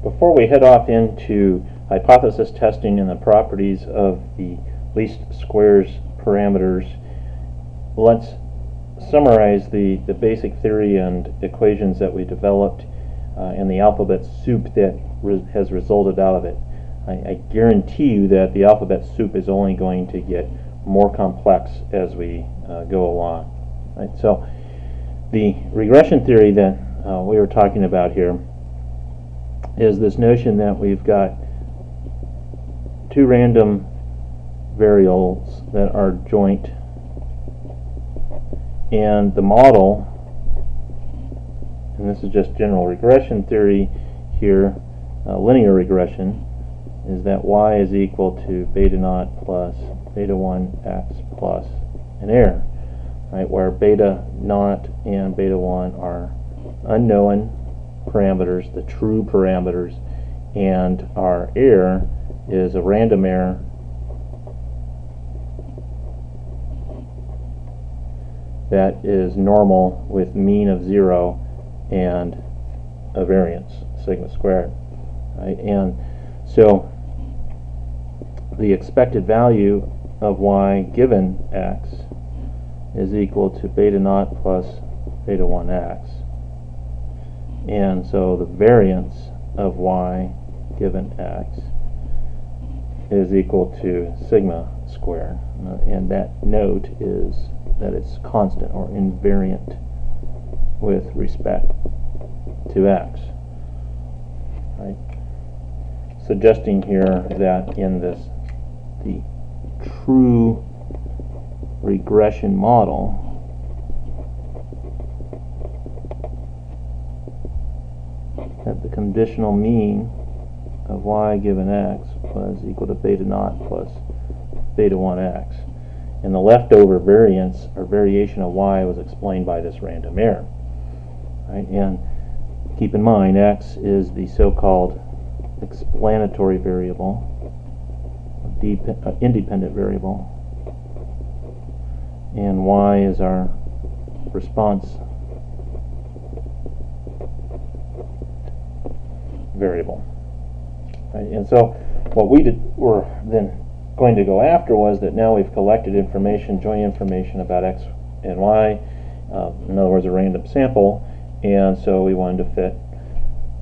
before we head off into hypothesis testing and the properties of the least squares parameters, let's summarize the basic theory and equations that we developed and the alphabet soup that has resulted out of it. I guarantee you that the alphabet soup is only going to get more complex as we go along. Right? So the regression theory that we were talking about here is this notion that we've got two random variables that are joint, and the model, and this is just general regression theory here, linear regression, is that y is equal to beta naught plus beta 1 x plus an error, right, where beta naught and beta 1 are unknown parameters, the true parameters, and our error is a random error that is normal with mean of 0 and a variance, sigma squared. Right? And so the expected value of y given x is equal to beta naught plus beta 1x. And so the variance of y given x is equal to sigma squared. And that note is that it's constant or invariant with respect to x. Right? Suggesting here that in the true regression model, that the conditional mean of y given x was equal to beta naught plus beta 1x. And the leftover variance or variation of y was explained by this random error. Right? And keep in mind, x is the so-called explanatory variable, independent variable, and y is our response variable. Right? And so what were then going to go after was that now we've collected information, joint information about x and y, in other words a random sample, and so we wanted to fit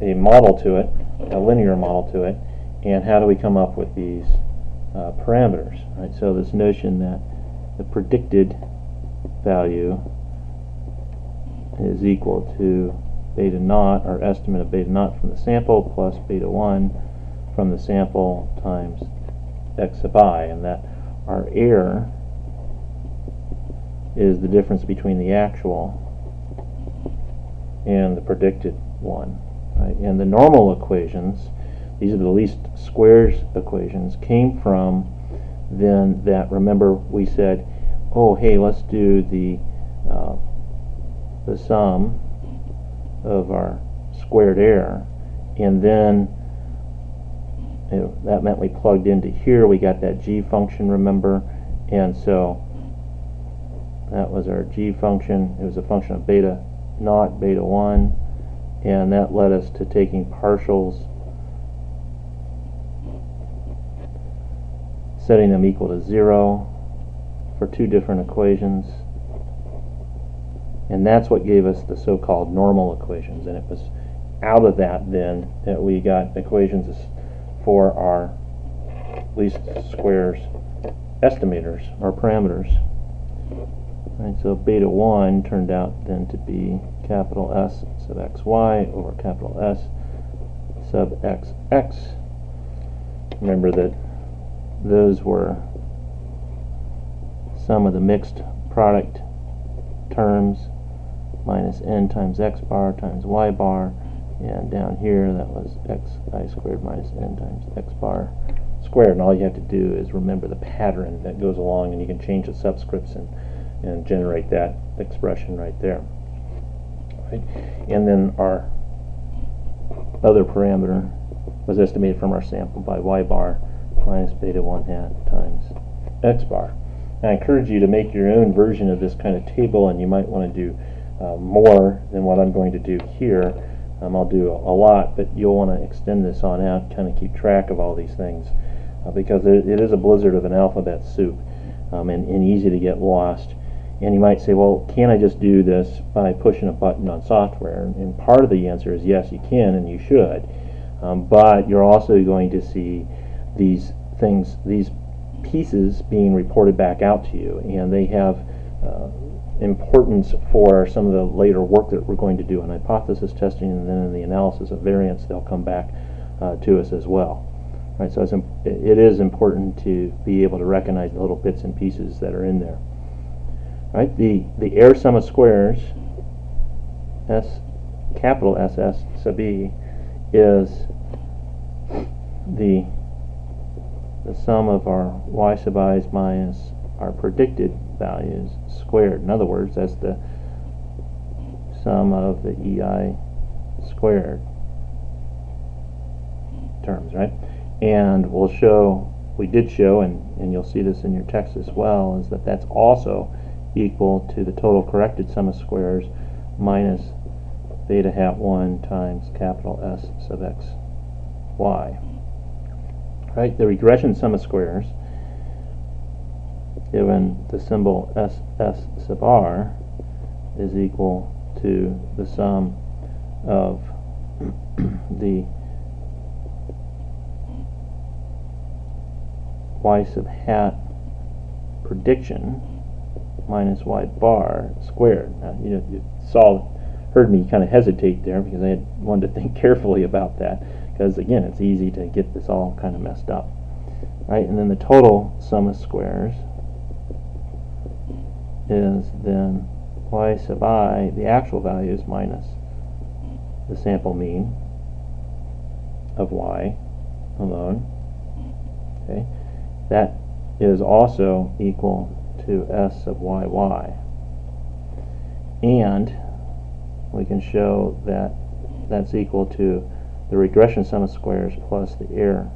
a model to it, a linear model to it, and how do we come up with these parameters? Right? So this notion that the predicted value is equal to beta naught, or estimate of beta naught from the sample, plus beta 1 from the sample times x sub I, and that our error is the difference between the actual and the predicted one. Right? And the normal equations, these are the least squares equations, came from then that, remember we said, oh hey, let's do the sum of our squared error, and then that meant we plugged into here, we got that g function, remember, and so that was our g function. It was a function of beta naught, beta 1, and that led us to taking partials, setting them equal to 0 for two different equations, and that's what gave us the so-called normal equations. And it was out of that then that we got equations for our least squares estimators, or parameters. Right, so beta 1 turned out then to be capital S sub xy over capital S sub xx. Remember that those were sum of the mixed product terms minus n times x bar times y bar, and down here that was xi squared minus n times x bar squared. And all you have to do is remember the pattern that goes along, and you can change the subscripts and generate that expression right there. Right? And then our other parameter was estimated from our sample by y bar minus beta 1 hat times x bar. I encourage you to make your own version of this kind of table, and you might want to do more than what I'm going to do here. I'll do a lot, but you'll want to extend this on out, kind of keep track of all these things, because it is a blizzard of an alphabet soup, and easy to get lost. And you might say, well, can't I just do this by pushing a button on software? And part of the answer is yes, you can, and you should. But you're also going to see these things, these pieces being reported back out to you, and they have importance for some of the later work that we're going to do in hypothesis testing, and then in the analysis of variance they'll come back to us as well. Right, so it is important to be able to recognize the little bits and pieces that are in there. Right, the error sum of squares, capital SS sub E, is the sum of our y sub i's minus our predicted values squared. In other words, that's the sum of the EI squared terms, right? And we did show, and you'll see this in your text as well, is that that's also equal to the total corrected sum of squares minus beta hat 1 times capital S sub x y. Right? The regression sum of squares, given the symbol SS sub r, is equal to the sum of the y sub hat prediction minus y bar squared. Now, you heard me kind of hesitate there because I wanted to think carefully about that, because again, it's easy to get this all kind of messed up. Right? And then the total sum of squares is then y sub I, the actual values, minus the sample mean of y alone. Okay, that is also equal to S sub yy, and we can show that that's equal to the regression sum of squares plus the error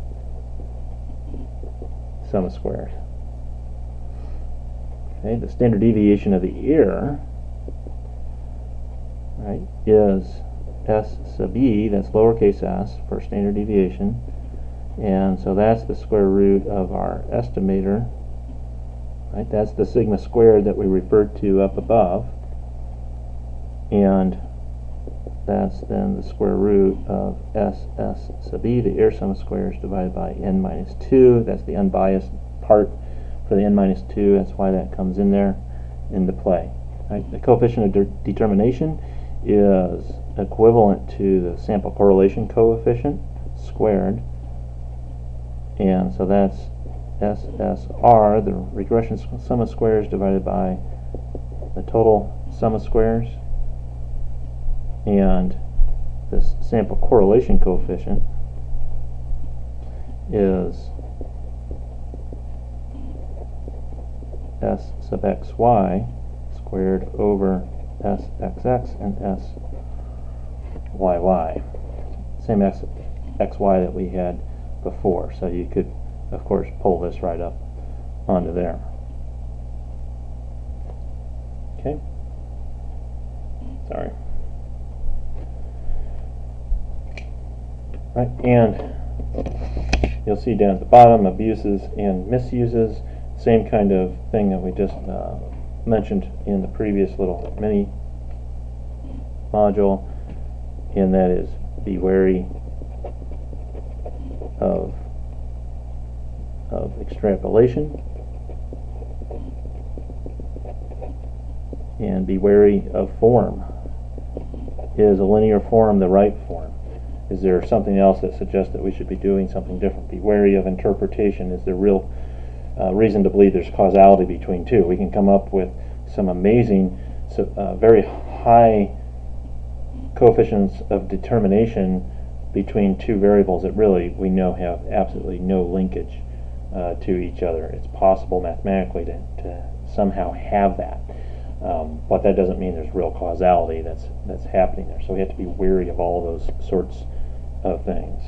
sum of squares. Okay, the standard deviation of the error, right, is S sub E, that's lowercase s for standard deviation, and so that's the square root of our estimator. Right, that's the sigma squared that we referred to up above, and that's then the square root of SS sub E, the error sum of squares, divided by n minus 2. That's the unbiased part for the n minus 2. That's why that comes in there into play. Right? The coefficient of determination is equivalent to the sample correlation coefficient squared, and so that's SSR, the regression sum of squares, divided by the total sum of squares, and this sample correlation coefficient is S sub xy squared over SXX and SYY. Same XY that we had before, so you could of course pull this right up onto there. Okay, sorry. Right, and you'll see down at the bottom abuses and misuses, same kind of thing that we just mentioned in the previous little mini module, and that is be wary of extrapolation, and be wary of form. Is a linear form the right form? Is there something else that suggests that we should be doing something different? Be wary of interpretation. Is there real reason to believe there's causality between two? We can come up with some amazing, very high coefficients of determination between two variables that really we know have absolutely no linkage to each other. It's possible mathematically to somehow have that, but that doesn't mean there's real causality that's happening there. So we have to be wary of all those sorts of things.